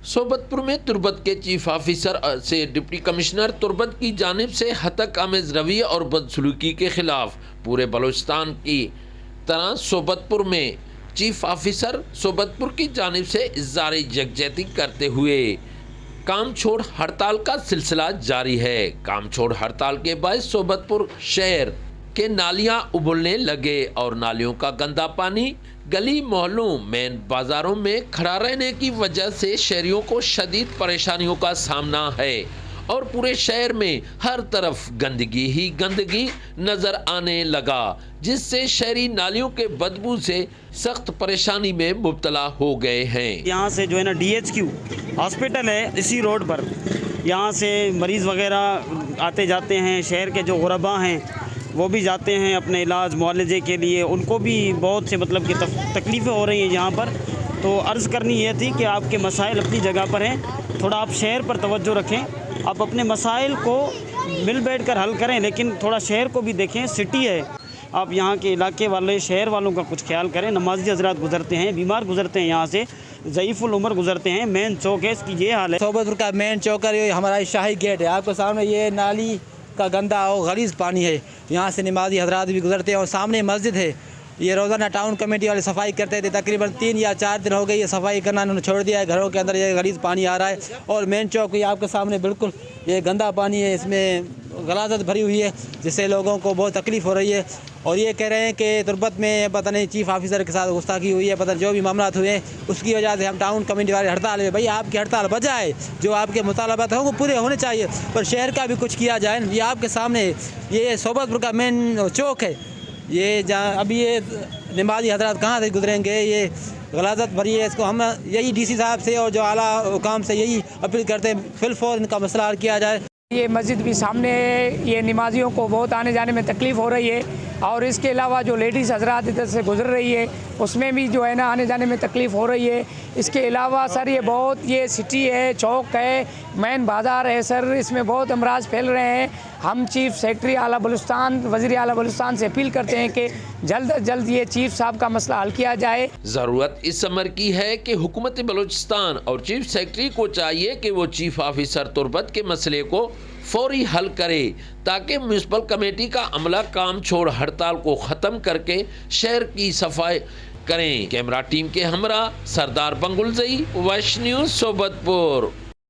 सोबतपुर में तुर्बत के chief officer से डिप्टी कमिश्नर तुर्बत की जानिब से हतक आमेज रवैये और बदसलूकी के खिलाफ पूरे बलूचिस्तान की तरह सोबतपुर में चीफ ऑफिसर सोबतपुर की जानिब से इज़हार यकजहती करते हुए काम छोड़ हड़ताल का सिलसिला जारी है। काम छोड़ हड़ताल के बायस सोबतपुर शहर के नालियां उबलने लगे और नालियों का गंदा पानी गली मोहल्लों मेन बाजारों में खड़ा रहने की वजह से शहरियों को शदीद परेशानियों का सामना है और पूरे शहर में हर तरफ गंदगी ही गंदगी नजर आने लगा, जिससे शहरी नालियों के बदबू से सख्त परेशानी में मुब्तला हो गए हैं। यहाँ से जो है ना DHQ हॉस्पिटल है इसी रोड पर, यहाँ से मरीज़ वगैरह आते जाते हैं, शहर के जो गुरबा हैं वो भी जाते हैं अपने इलाज मुआलजे के लिए, उनको भी बहुत से मतलब कि तकलीफ़ें हो रही हैं यहाँ पर। तो अर्ज़ करनी ये थी कि आपके मसाइल अपनी जगह पर हैं, थोड़ा आप शहर पर तवज्जो रखें, आप अपने मसाइल को मिल बैठ कर हल करें, लेकिन थोड़ा शहर को भी देखें, सिटी है, आप यहाँ के इलाके वाले शहर वालों का कुछ ख्याल करें। नमाजी हजरात गुजरते हैं, बीमार गुजरते हैं, यहाँ से ज़ईफ़ुल उम्र गुजरते हैं। मेन चौक है, इसकी ये हाल है। सोबतपुर का मेन चौक है, हमारा शाही गेट है, आपको सामने ये नाली का गंदा और गलीज़ पानी है, यहाँ से नमाजी हजरात भी गुजरते हैं और सामने मस्जिद है। ये रोज़ाना टाउन कमेटी वाले सफाई करते थे, तकरीबन 3 या 4 दिन हो गए ये सफाई करना उन्होंने छोड़ दिया है। घरों के अंदर ये गलीज़ पानी आ रहा है और मेन चौक ये आपके सामने बिल्कुल ये गंदा पानी है, इसमें गलाजत भरी हुई है, जिससे लोगों को बहुत तकलीफ़ हो रही है। और ये कह रहे हैं कि तुर्बत में पता नहीं चीफ ऑफिसर के साथ गुस्ताखी हुई है, पता नहीं जो भी मामला हुए हैं उसकी वजह से हम टाउन कमेटी वाले हड़ताल है। भाई आपकी हड़ताल बजाए, जो आपके मुतालबात हैं वो पूरे होने चाहिए, पर शहर का भी कुछ किया जाए। ये आपके सामने ये सोबतपुर का मेन चौक है, ये जहाँ अभी ये नमाजी हजरात कहाँ से गुजरेंगे, ये गलाजत भरी है। इसको हम यही DC साहब से और जो आला हुकाम से यही अपील करते हैं, फिलफौर इनका मसला हल किया जाए। ये मस्जिद भी सामने है, ये नमाजियों को बहुत आने जाने में तकलीफ़ हो रही है और इसके अलावा जो लेडीज़ हजरात इधर से गुजर रही है उसमें भी जो है ना आने जाने में तकलीफ़ हो रही है। इसके अलावा सर ये बहुत ये सिटी है, चौक है, मेन बाज़ार है सर, इसमें बहुत अमराज फैल रहे हैं। हम चीफ सेक्रेटरी आला बलूचिस्तान वज़ीर आला बलूचिस्तान से अपील करते हैं कि जल्द अज जल्द ये चीफ साहब का मसला हल किया जाए। ज़रूरत इस अमर की है कि हुकूमत बलूचिस्तान और चीफ सेक्रेटरी को चाहिए कि वो चीफ ऑफिसर तुर्बत के मसले को फौरी हल करे, ताकि म्यूनसिपल कमेटी का अमला काम छोड़ हड़ताल को ख़त्म करके शहर की सफाई करें। कैमरा टीम के हमरा सरदार बंगुलजई, वैश न्यूज़ सोबतपुर।